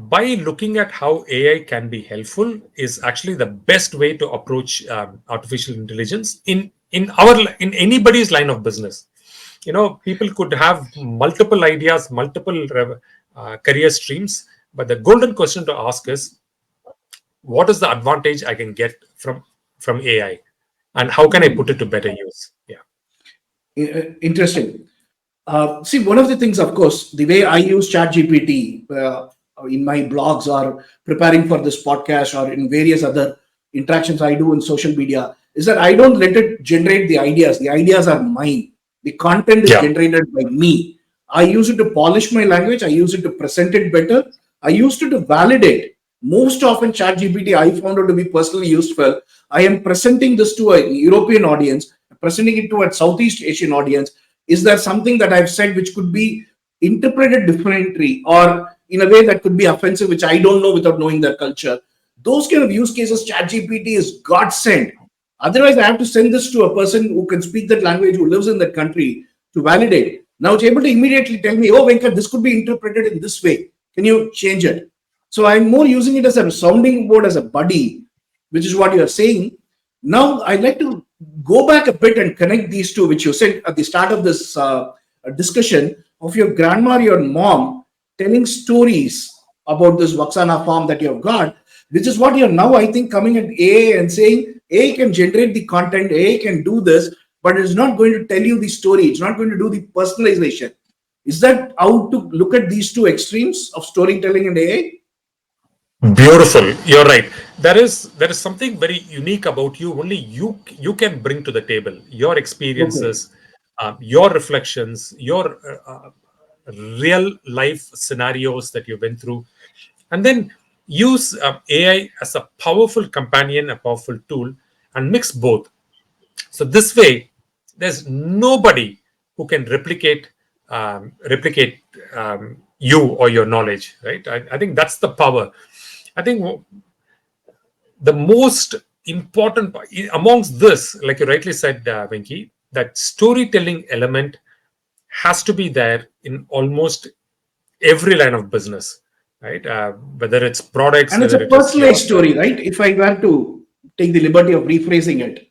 by looking at how AI can be helpful is actually the best way to approach artificial intelligence in anybody's line of business. You know, people could have multiple ideas, multiple career streams, but the golden question to ask is, what is the advantage I can get from AI, and how can I put it to better use? Yeah. Interesting. See, one of the things, of course, the way I use ChatGPT in my blogs or preparing for this podcast or in various other interactions I do in social media is that I don't let it generate the ideas. The ideas are mine. The content is Yeah. generated by me. I use it to polish my language. I use it to present it better. I used it to validate. Most often, ChatGPT I found it to be personally useful. I am presenting this to a European audience, presenting it to a Southeast Asian audience. Is there something that I've said which could be interpreted differently or in a way that could be offensive, which I don't know without knowing their culture? Those kind of use cases, ChatGPT is godsend. Otherwise, I have to send this to a person who can speak that language, who lives in that country to validate. Now it's able to immediately tell me, oh, Venkat, this could be interpreted in this way. Can you change it? So I'm more using it as a sounding board, as a buddy, which is what you're saying. Now I'd like to go back a bit and connect these two, which you said at the start of this discussion of your grandma, your mom telling stories about this Vaksana farm that you have got, which is what you're now, I think, coming at AI and saying AI can generate the content, AI can do this, but it's not going to tell you the story. It's not going to do the personalization. Is that how to look at these two extremes of storytelling and AI? Beautiful. You're right. There is something very unique about you. Only you can bring to the table your Okay. experiences, your reflections, your real life scenarios that you went through, and then use AI as a powerful companion, a powerful tool, and mix both. So this way, there's nobody who can replicate you or your knowledge, right? I think that's the power. I think the most important amongst this, like you rightly said, Venki, that storytelling element has to be there in almost every line of business, right? Whether it's products, And it's whether a it is your personalized story, right? If I were to take the liberty of rephrasing it,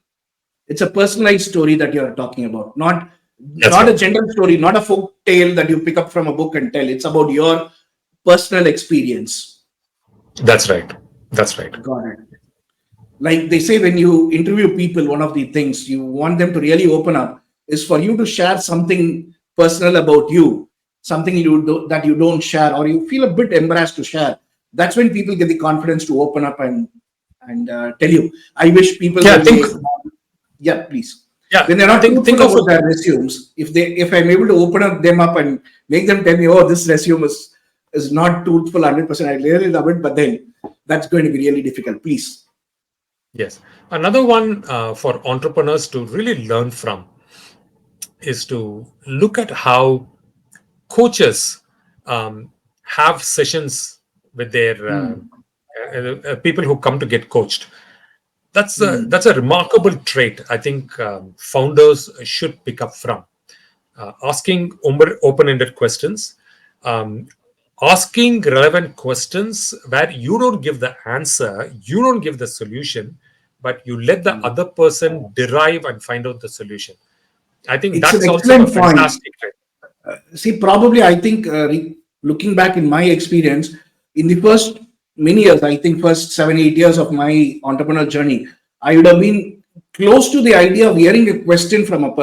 it's a personalized story that you're talking about, not that's not a right. general story, not a folk tale that you pick up from a book and tell. It's about your personal experience. That's right. That's right. Got it. Like they say, when you interview people, one of the things you want them to really open up is for you to share something personal about you, something that you don't share or you feel a bit embarrassed to share. That's when people get the confidence to open up and tell you. I wish people, Yeah, when think. they, yeah, please, Yeah, when they're not think truthful of about it. their resumes, if I'm able to open up them up and make them tell me, oh, this resume is not truthful 100%, I really love it, but then that's going to be really difficult. Please. Yes, another one for entrepreneurs to really learn from is to look at how coaches have sessions with their Hmm. people who come to get coached. Hmm. That's a remarkable trait. I think founders should pick up from asking open-ended questions, um, asking relevant questions where you don't give the answer, you don't give the solution, but you let the other person derive and find out the solution. I think It's an that's also a excellent point. fantastic trait. See, probably I think looking back in my experience, in the first many years, I think first 7, 8 years of my entrepreneurial journey, I would have been close to the idea of hearing a question from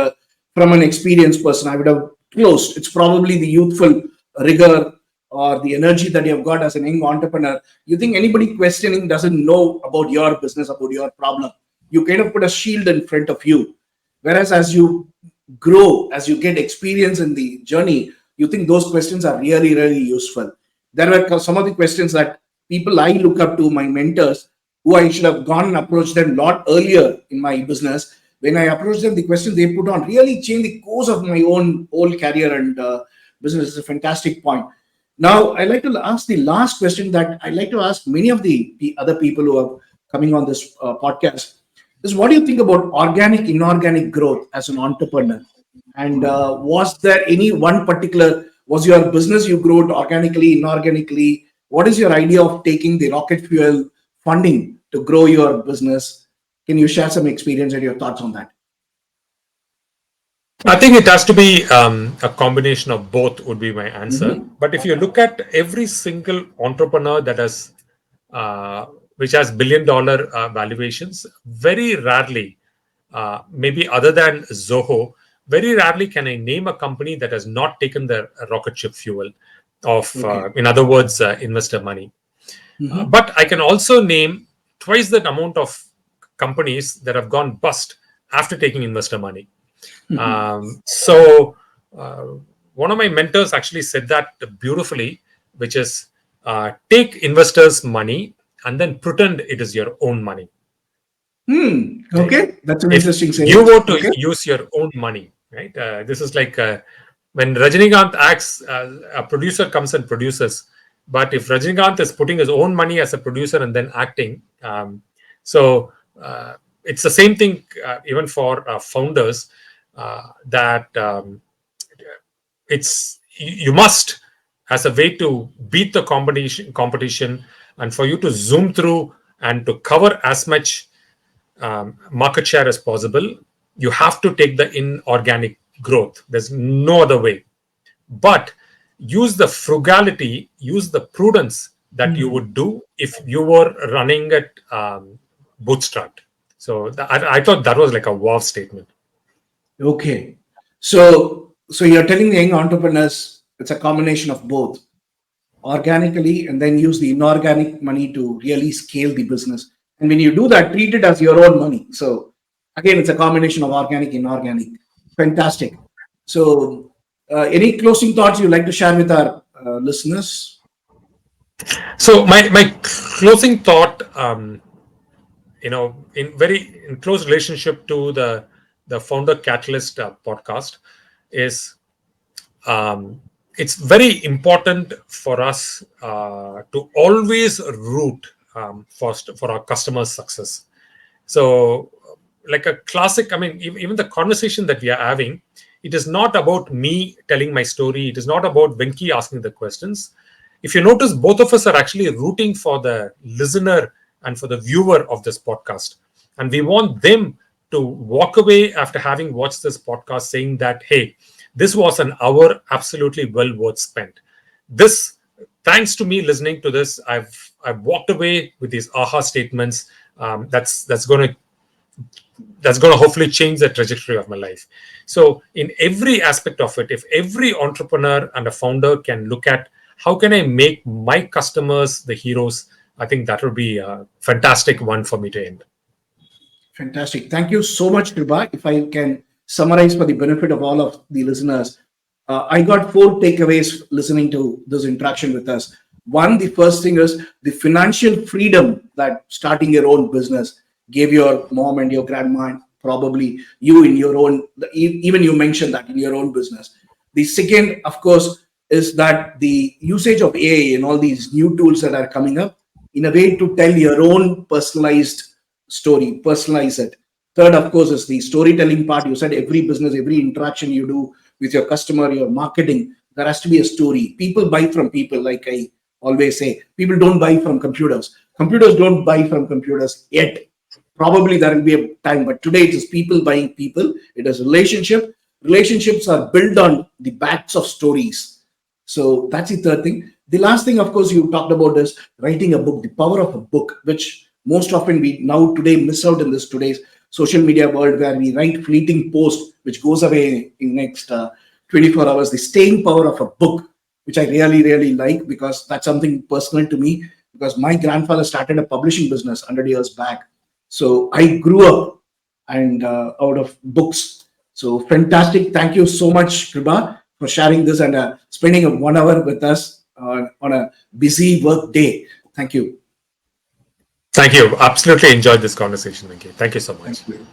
from an experienced person. I would have closed. It's probably the youthful rigor or the energy that you have got as an young entrepreneur. You think anybody questioning doesn't know about your business, about your problem. You kind of put a shield in front of you. Whereas as you grow, as you get experience in the journey, you think those questions are really, really useful. There were some of the questions that people I look up to, my mentors, who I should have gone and approached them a lot earlier in my business. When I approached them, the questions they put on really changed the course of my own whole career and business. Is a fantastic point. Now, I'd like to ask the last question that I'd like to ask many of the other people who are coming on this podcast is what do you think about organic, inorganic growth as an entrepreneur? And was there any one particular, was your business you grew it organically, inorganically? What is your idea of taking the rocket fuel funding to grow your business? Can you share some experience and your thoughts on that? I think it has to be a combination of both, would be my answer. Mm-hmm. But if you look at every single entrepreneur that has, uh, which has $1 billion valuations, very rarely, maybe other than Zoho, very rarely can I name a company that has not taken the rocket ship fuel of, in other words, investor money. But I can also name twice that amount of companies that have gone bust after taking investor money. So one of my mentors actually said that beautifully, which is take investors' money and then pretend it is your own money. Okay, that's an If interesting saying. you were to use your own money, right? This is like when Rajinikanth acts, a producer comes and produces. But if Rajinikanth is putting his own money as a producer and then acting, so it's the same thing even for founders, that it's you must, as a way to beat the competition, and for you to zoom through and to cover as much market share as possible, you have to take the inorganic growth. There's no other way. But use the frugality, use the prudence that you would do if you were running it bootstrapped. So I thought that was like a wow statement. Okay. So you're telling the young entrepreneurs it's a combination of both, organically, and then use the inorganic money to really scale the business. And when you do that, treat it as your own money. So again, it's a combination of organic, inorganic. Fantastic. So any closing thoughts you'd like to share with our listeners? So my closing thought, in close relationship to the Founder Catalyst podcast, is it's very important for us to always root first for our customers' success. So, like a classic, I mean, even the conversation that we are having, it is not about me telling my story. It is not about Venki asking the questions. If you notice, both of us are actually rooting for the listener and for the viewer of this podcast. And we want them to walk away after having watched this podcast saying that, hey, this was an hour absolutely well worth spent. This, thanks to me listening to this, I've walked away with these aha statements. That's going to hopefully change the trajectory of my life. So in every aspect of it, if every entrepreneur and a founder can look at how can I make my customers the heroes, I think that would be a fantastic one for me to end. Fantastic. Thank you so much, Kiruba. If I can summarize for the benefit of all of the listeners, I got 4 takeaways listening to this interaction with us. One, the first thing is the financial freedom that starting your own business gave your mom and your grandma, probably you in your own, even you mentioned that in your own business. The second, of course, is that the usage of AI and all these new tools that are coming up in a way to tell your own personalized story, personalize it. Third, of course, is the storytelling part. You said every business, every interaction you do with your customer, your marketing, there has to be a story. People buy from people, like I always say. People don't buy from computers. Computers don't buy from computers yet. Probably there will be a time, but today it is people buying people. It is relationship. Relationships are built on the backs of stories. So that's the third thing. The last thing, of course, you talked about is writing a book, the power of a book, which most often we now today miss out in this today's social media world, where we write fleeting posts, which goes away in next 24 hours. The staying power of a book, which I really, really like, because that's something personal to me, because my grandfather started a publishing business 100 years back. So I grew up and out of books. So fantastic. Thank you so much, Kiruba, for sharing this and spending 1 hour with us on a busy work day. Thank you. Thank you. Absolutely enjoyed this conversation. Thank you so much. Thank you.